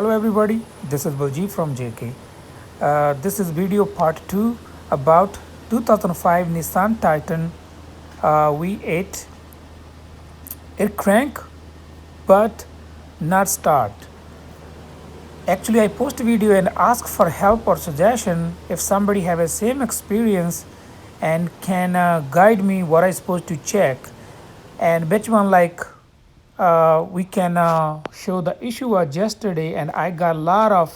Hello everybody, this is Baljit from JK. This is video part 2 about 2005 Nissan Titan V8. It crank but not start. Actually, I post a video and ask for help or suggestion if somebody have a same experience and can guide me what I supposed to check and which one we can show the issue was yesterday, and I got a lot of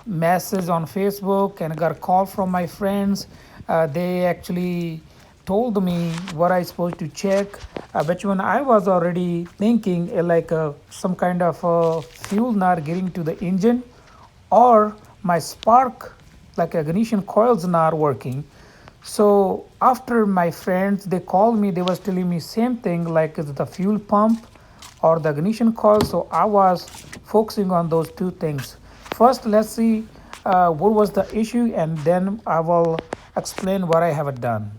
messages on Facebook and got a call from my friends. They actually told me what I supposed to check, which one I was already thinking some kind of fuel not getting to the engine, or my spark like ignition coils not working. So after my friends they called me, they was telling me same thing like is the fuel pump or the ignition coil. So I was focusing on those two things. First, let's see what was the issue, and then I will explain what I have done.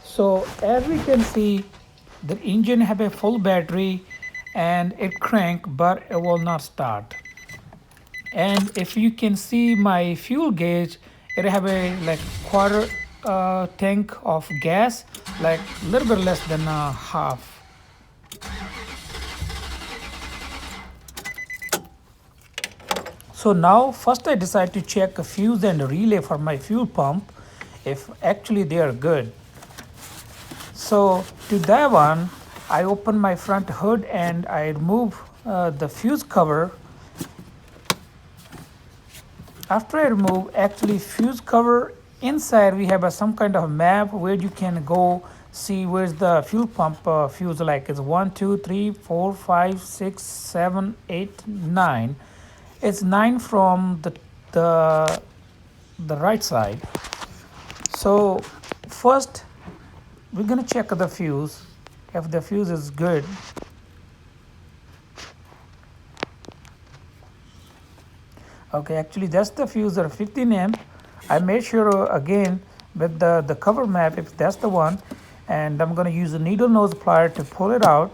So as we can see, the engine have a full battery and it crank but it will not start. And if you can see my fuel gauge, it have a like quarter tank of gas, like a little bit less than half. So now first I decide to check a fuse and a relay for my fuel pump if actually they are good. So to that one, I open my front hood and I remove the fuse cover. After I remove actually fuse cover, inside we have some kind of map where you can go see where's the fuel pump fuse, like it's 1 2 3 4 5 6 7 8 9. It's 9 from the right side. So first we're gonna check the fuse if the fuse is good. Okay, actually that's the fuse are 15 amp. I made sure again with the cover map if that's the one, and I'm gonna use a needle nose plier to pull it out.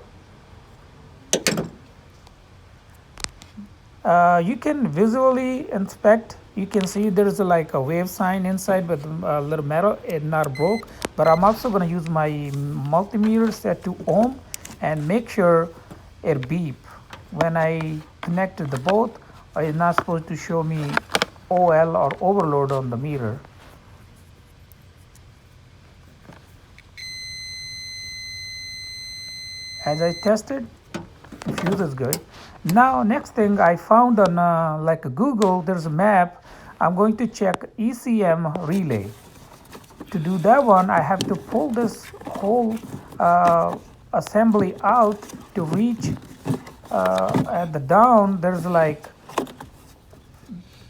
You can visually inspect. You can see there's like a wave sign inside with a little metal. It not broke, but I'm also gonna use my multimeter set to ohm and make sure it beep when I connect the both. It's not supposed to show me OL or overload on the meter. As I tested, the fuse is good. Now next thing I found on like Google, there's a map. I'm going to check ECM relay. To do that one, I have to pull this whole assembly out to reach at the down. There's like,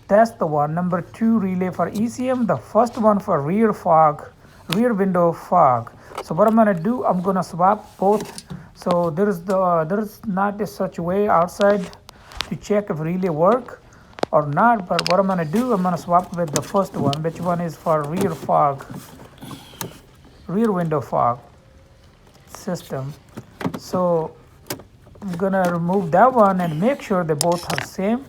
that's the one, number 2 relay for ECM, the first one for rear window fog. So what I'm gonna do, I'm gonna swap both. So there's not a such way outside to check if relay work or not, but what I'm gonna do, I'm gonna swap with the first one, which one is for rear window fog system. So I'm gonna remove that one and make sure they both are same,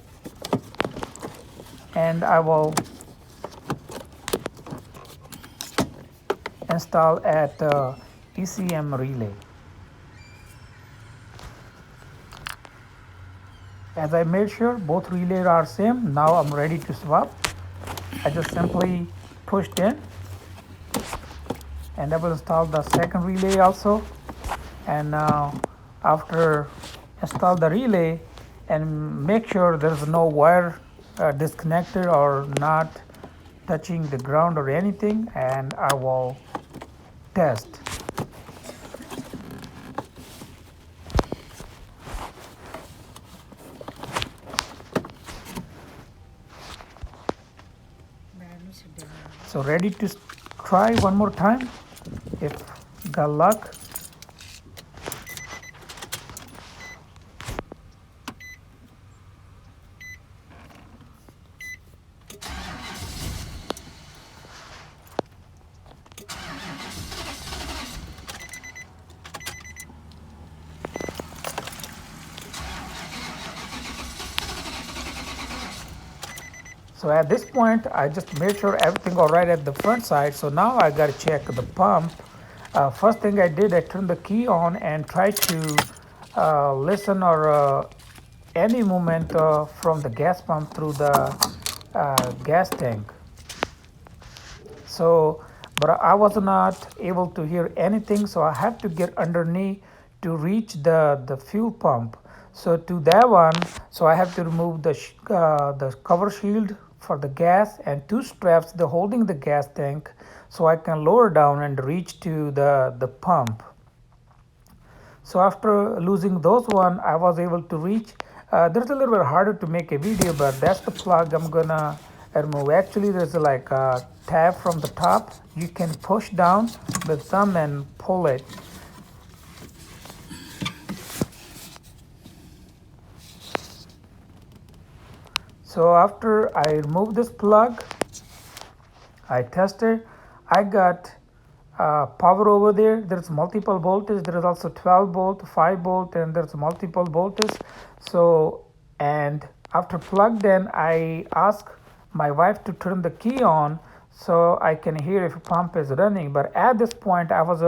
and I will install at ECM relay. As I made sure both relays are same, now I'm ready to swap. I just simply pushed in, and I will install the second relay also. And now after install the relay and make sure there's no wire disconnected or not touching the ground or anything, and I will test. So ready to try one more time if got luck. So at this point, I just made sure everything all right at the front side. So now I got to check the pump. First thing I did, I turned the key on and tried to listen or any movement from the gas pump through the gas tank. So, but I was not able to hear anything. So I have to get underneath to reach the fuel pump. So to that one, so I have to remove the cover shield for the gas and two straps the holding the gas tank, so I can lower down and reach to the pump. So after losing those one, I was able to reach. There's a little bit harder to make a video, but that's the plug I'm gonna remove. Actually, there's like a tab from the top. You can push down with thumb and pull it. So after I remove this plug, I tested. I got power over there. There's multiple voltage. There is also 12 volt, 5 volt, and there's multiple voltage. So, and after plugged in, I asked my wife to turn the key on so I can hear if a pump is running. But at this point, I was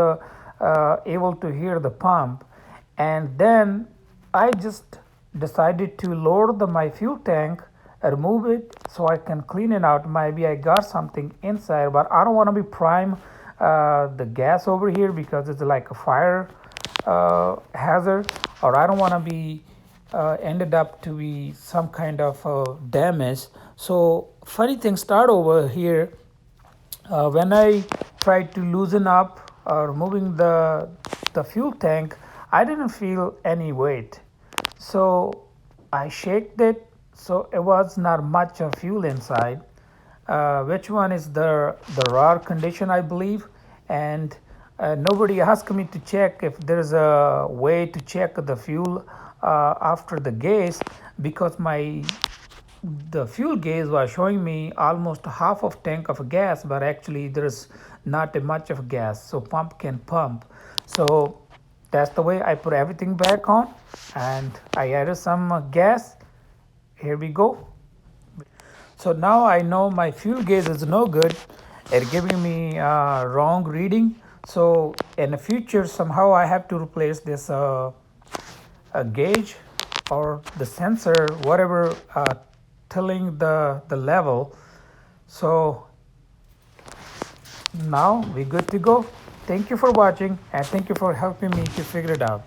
able to hear the pump, and then I just decided to lower my fuel tank, remove it so I can clean it out. Maybe I got something inside, but I don't want to be prime the gas over here because it's like a fire hazard, or I don't want to be ended up to be some kind of damage. So funny thing start over here. When I tried to loosen up removing the fuel tank, I didn't feel any weight. So I shaked it, so it was not much of fuel inside. Which one is the raw condition, I believe, and nobody asked me to check if there's a way to check the fuel after the gas, because the fuel gauge was showing me almost half of tank of gas, but actually there's not much of gas, so pump can pump. So that's the way I put everything back on, and I added some gas. Here we go. So now I know my fuel gauge is no good at giving me wrong reading. So in the future, somehow I have to replace this gauge or the sensor, whatever, telling the level. So now we're good to go. Thank you for watching, and thank you for helping me to figure it out.